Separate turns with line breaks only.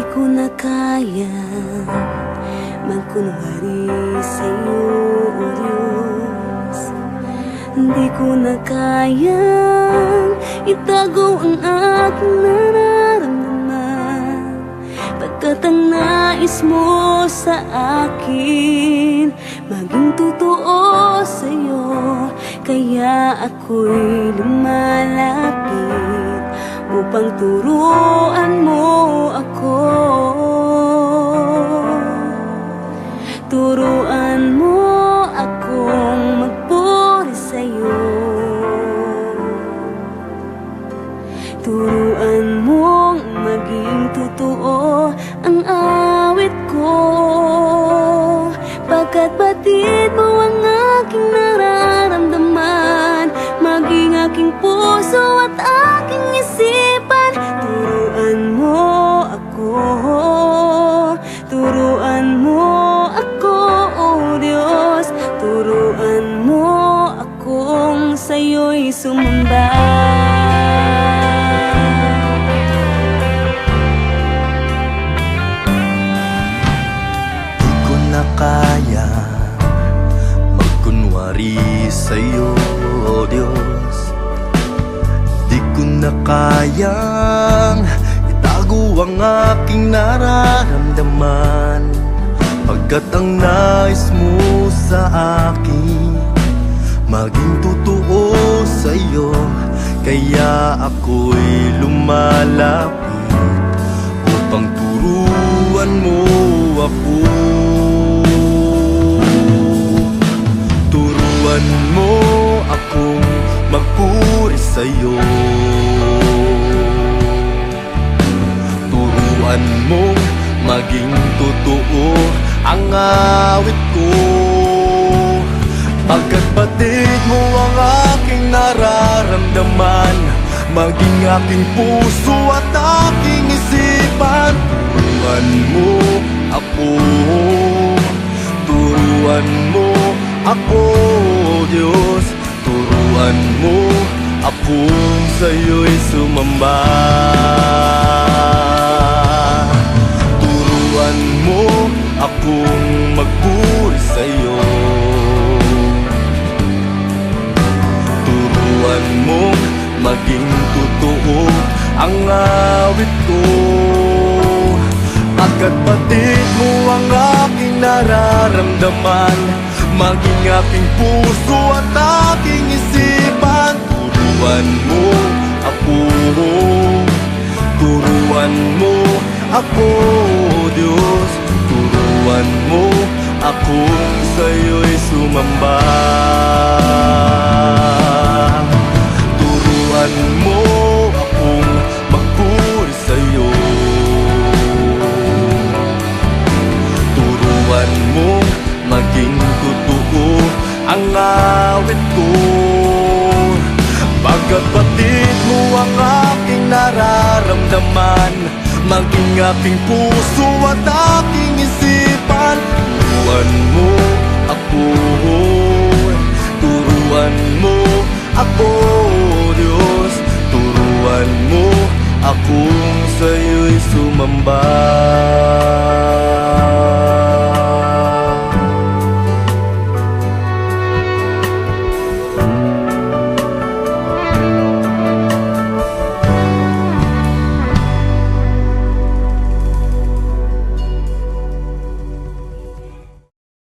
ko na kaya magkunwari sa'yo, O Diyos. Di ko na kayang itago ang aking nararamdaman, pagkat ang nais mo sa akin maging totoo sa'yo. Kaya ako'y lumalapit upang turuan mo ako. Turuan mo akong magpuri sa'yo. Turuan mong maging totoo ang awit ko, pagkat batid mo ang aking nararamdaman, maging aking puso at aking isipan. Turuan mo ako, turuan mo ako, O Diyos. Turuan mo akong sa'yo'y sumamba.
Di ko na kaya magkunwari sa'yo, O Diyos. Di ko na kayang itago ang aking nararamdaman, pagkat ang nais mo sa akin maging totoo sa'yo. Kaya ako'y lumalapit upang turuan mo ako. Turuan mo akong magpuri sa'yo. Turuan mo maging totoo ang awit ko, pagkat batid mo ang aking nararamdaman, maging aking puso at aking isipan. Turuan mo ako, turuan mo ako, Diyos. Turuan mo akong sa'yo'y sumamba. Turuan mo akong magpuri sa'yo. Turuan mo maging totoo ang awit ko, pagkat batid mo ang aking nararamdaman, maging aking puso at aking isipan. Turuan mo ako, turuan mo ako, Diyos. Turuan mo akong sa'yo'y sumamba. Turuan mo akong magpuri sa'yo. Turuan mo maging totoo ang awit ko, pagkat batid mo ang aking nararamdaman, maging aking puso at aking isipan. Turuan mo ako, turuan mo ako, Diyos. Turuan mo akong sa'yo'y sumamba.